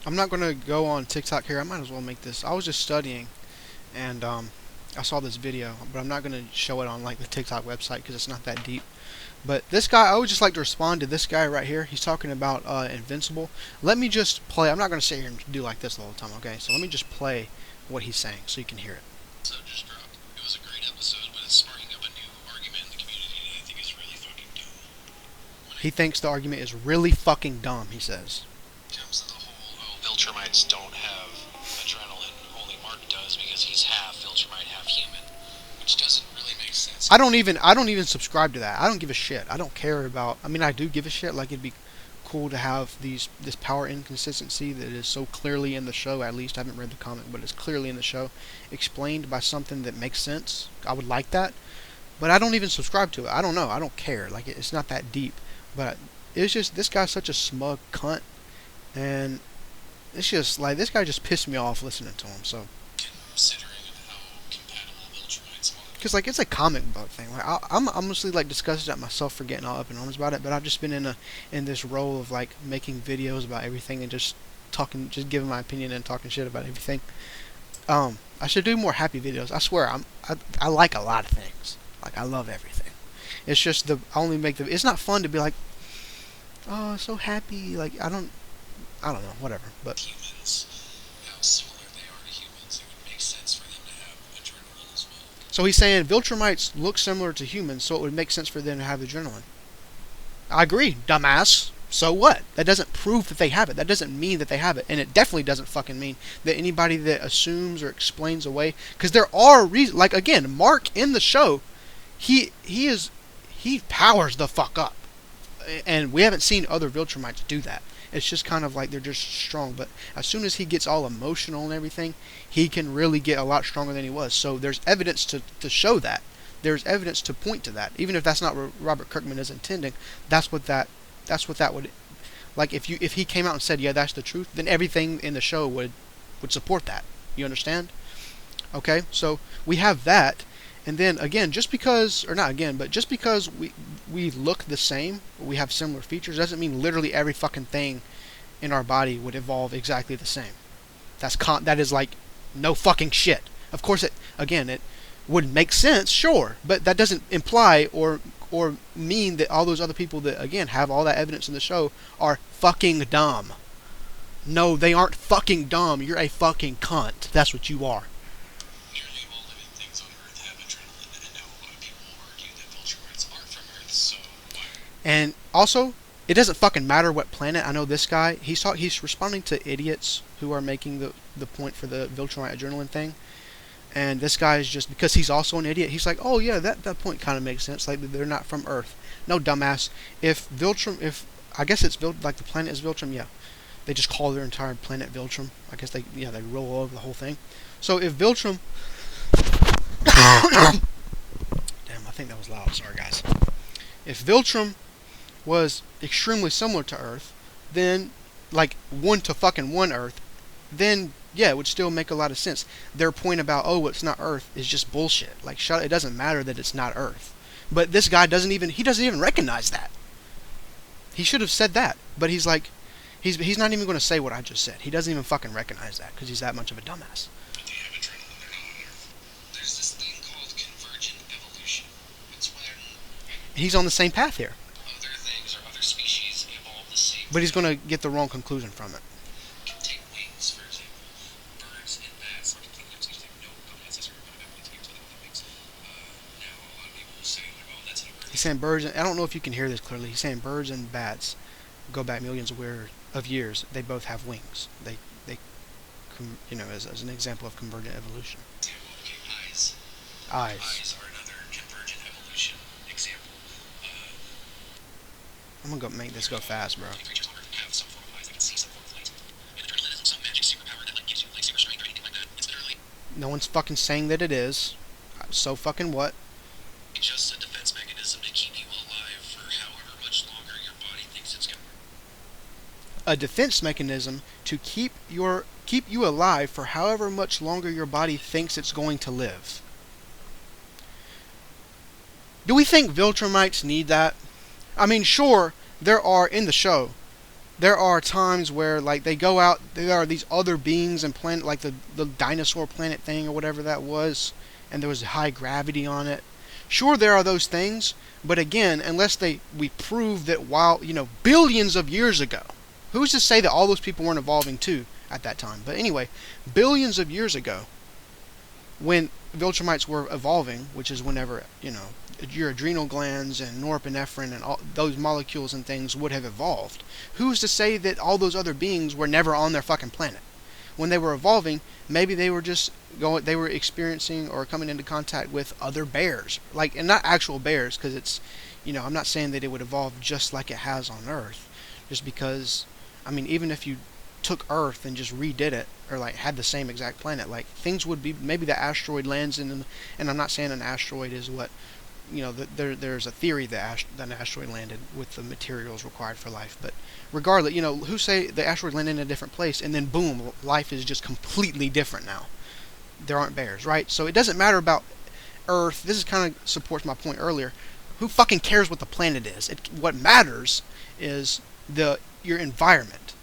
I'm not gonna go on TikTok here. I might as well make this. I was just studying, and I saw this video, but I'm not gonna show it on like the TikTok website because it's not that deep. But this guy, I would just like to respond to this guy right here. He's talking about Invincible. Let me just play. I'm not gonna sit here and do like this the whole time, okay? So let me just play what he's saying so you can hear it. So just dropped. It was a great episode, but it's sparking up a new argument in the community that I think is really fucking dumb. He thinks the argument is really fucking dumb, he says. Comes to the whole, oh, Viltrumites don't have adrenaline, only Mark does because he's half Viltrumite, half human, which doesn't really make sense. I don't even subscribe to that. I don't give a shit. I don't care about. I mean, I do give a shit. Like, it'd be cool to have this power inconsistency that is so clearly in the show. At least I haven't read the comic, but it's clearly in the show, explained by something that makes sense. I would like that, but I don't even subscribe to it. I don't know. I don't care. Like, it's not that deep. But it's just, this guy's such a smug cunt, and it's just like, this guy just pissed me off listening to him. So, Considering how compatible Viltrumites are. because like, it's a comic book thing. Like, I'm honestly like disgusted at myself for getting all up in arms about it. But I've just been in this role of like making videos about everything and just just giving my opinion and talking shit about everything. I should do more happy videos. I swear, I like a lot of things. Like, I love everything. It's just I only make the. It's not fun to be like, oh, so happy. Like, I don't know, whatever. But Humans, how similar they are to humans, it would make sense for them to have adrenaline as well. so he's saying Viltrumites look similar to humans, so it would make sense for them to have adrenaline. I agree, dumbass. So what? That doesn't prove that they have it. That doesn't mean that they have it, and it definitely doesn't fucking mean that anybody that assumes or explains away. Because there are reasons. Like, again, Mark in the show, he powers the fuck up, and we haven't seen other Viltrumites do that. It's just kind of like they're just strong. But as soon as he gets all emotional and everything, he can really get a lot stronger than he was. So there's evidence to show that. There's evidence to point to that. Even if that's not what Robert Kirkman is intending, that's what that would, like, if he came out and said, yeah, that's the truth, then everything in the show would support that. You understand? Okay, so we have that. And then again, just because we look the same, we have similar features, doesn't mean literally every fucking thing in our body would evolve exactly the same. That is like no fucking shit. Of course, it would make sense, sure, but that doesn't imply or mean that all those other people that again have all that evidence in the show are fucking dumb. No, they aren't fucking dumb. You're a fucking cunt. That's what you are. Nearly all living things on Earth have adrenaline, and now a lot of people will argue that Viltrumites aren't from Earth, so why? And also, it doesn't fucking matter what planet. I know this guy, he's responding to idiots who are making the point for the Viltrumite Adrenaline thing. And this guy is just, because he's also an idiot, he's like, oh yeah, that point kind of makes sense. Like, they're not from Earth. No, dumbass. I guess it's like the planet is Viltrum, yeah. They just call their entire planet Viltrum. I guess they roll over the whole thing. So if Viltrum, damn, I think that was loud. Sorry, guys. If Viltrum was extremely similar to Earth, then like 1-to-1 Earth, then yeah, it would still make a lot of sense. Their point about, oh, it's not Earth is just bullshit. Like, it doesn't matter that it's not Earth. But this guy doesn't even recognize that. He should have said that, but he's like, he's not even going to say what I just said. He doesn't even fucking recognize that because he's that much of a dumbass. But they have adrenaline, they're not on Earth. There's this thing called convergent evolution. It's when He's on the same path here, other things or other species evolve the same but he's way. going to get the wrong conclusion from it. Take wings, for example. Birds and bats are completely opposites. They have no common ancestor or common ability to get other wings. Now, a lot of people will say, like, oh, that's an emergent. He's saying birds. I don't know if you can hear this clearly. He's saying birds and bats go back millions of years. They both have wings. They as an example of convergent evolution. Yeah, well, okay, eyes. Eyes. Eyes are another convergent evolution example. I'm gonna make this go fast, bro. Creatures on Earth have some form of eyes that can see some form of light. And adrenaline isn't some magic superpower that like gives you like super strength or anything like that. It's literally No one's fucking saying that it is. So fucking what? just a defense mechanism to keep you alive for however much longer your body thinks it's going. A defense mechanism to keep you alive for however much longer your body thinks it's going to live. Do we think Viltrumites need that? I mean, sure, there are in the show there are times where like they go out, there are these other beings and planet, like the dinosaur planet thing or whatever that was, and there was high gravity on it. Sure, there are those things, but again, unless we prove that while, billions of years ago, who's to say that all those people weren't evolving too at that time? But anyway, billions of years ago, when Viltrumites were evolving, which is whenever, your adrenal glands and norepinephrine and all those molecules and things would have evolved, who's to say that all those other beings were never on their fucking planet? When they were evolving, maybe they were just they were experiencing or coming into contact with other bears, like, and not actual bears, because it's, I'm not saying that it would evolve just like it has on Earth, just because, I mean, even if you took Earth and just redid it, or like had the same exact planet, like things would be, maybe the asteroid lands in, and I'm not saying an asteroid is what, there's a theory that an asteroid landed with the materials required for life, but regardless, who say the asteroid landed in a different place and then boom, life is just completely different now. There aren't bears, right? So it doesn't matter about Earth. This is kind of supports my point earlier. Who fucking cares what the planet is? What matters is your environment,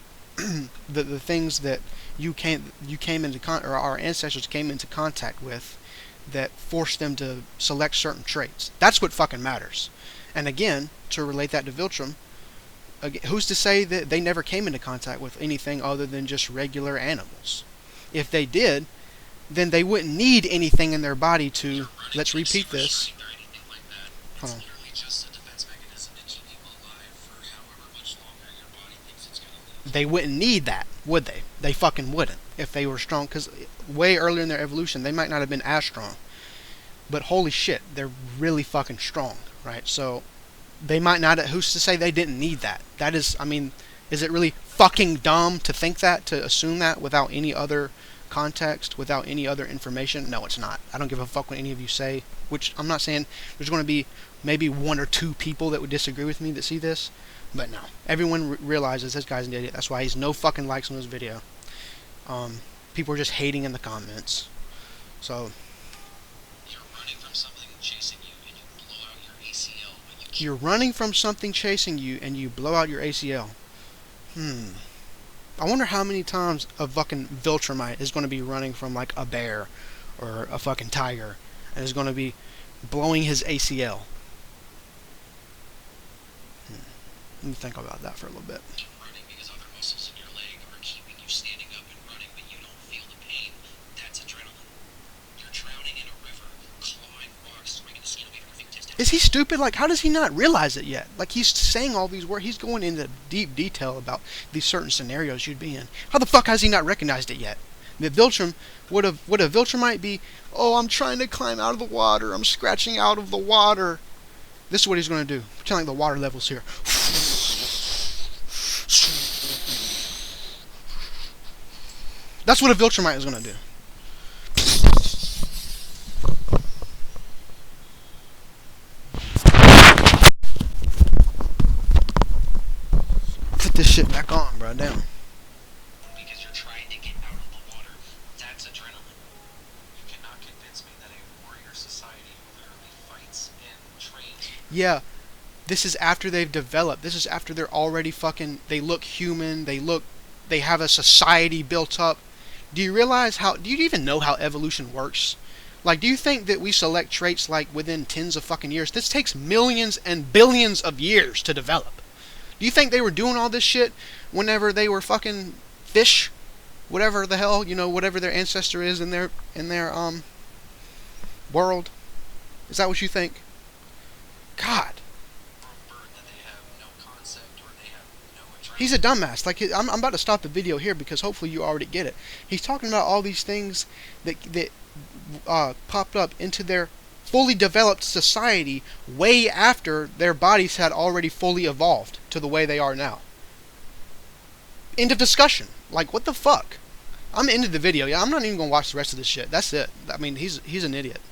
the things that you came into or our ancestors came into contact with, that forced them to select certain traits. That's what fucking matters. And again, to relate that to Viltrum, who's to say that they never came into contact with anything other than just regular animals? If they did, then they wouldn't need anything in their body to, let's repeat this. Hold on. They wouldn't need that, would they? They fucking wouldn't if they were strong, because way earlier in their evolution they might not have been as strong, but holy shit, they're really fucking strong, right? So they might not, who's to say they didn't need that? That is, I mean, is it really fucking dumb to think that, to assume that without any other context, without any other information? No, it's not. I don't give a fuck what any of you say, which I'm not saying there's going to be maybe one or two people that would disagree with me that see this, but no, everyone realizes this guy's an idiot. That's why he's no fucking likes on this video. People are just hating in the comments. So you're running from something chasing you and you blow out your ACL. You're running from something chasing you and you blow out your ACL. I wonder how many times a fucking Viltrumite is going to be running from like a bear or a fucking tiger and is going to be blowing his ACL. Let me think about that for a little bit. Running because other muscles in your leg are keeping you standing up and running, but you don't feel the pain. That's adrenaline. You're drowning in a river, clawing rocks, swinging the skin away from your fingertips. Is he stupid? Like, how does he not realize it yet? Like, he's saying all these words. He's going into deep detail about these certain scenarios you'd be in. How the fuck has he not recognized it yet? That Viltrum would a Viltrumite be, oh, I'm trying to climb out of the water. I'm scratching out of the water. This is what he's going to do. Pretend like the water level's here. That's what a Viltrumite is going to do. Put this shit back on, bro. Down. Because you're trying to get out of the water. That's adrenaline. You cannot convince me that a warrior society literally fights and trains. Yeah. This is after they've developed. This is after they're already fucking, they look human. They have a society built up. Do you realize do you even know how evolution works? Like, do you think that we select traits like within tens of fucking years? This takes millions and billions of years to develop. Do you think they were doing all this shit whenever they were fucking fish? Whatever the hell, whatever their ancestor is in their world? Is that what you think? God. He's a dumbass. Like, I'm about to stop the video here because hopefully you already get it. He's talking about all these things that popped up into their fully developed society way after their bodies had already fully evolved to the way they are now. End of discussion. Like, what the fuck? I'm into the video. Yeah, I'm not even gonna watch the rest of this shit. That's it. I mean, he's an idiot.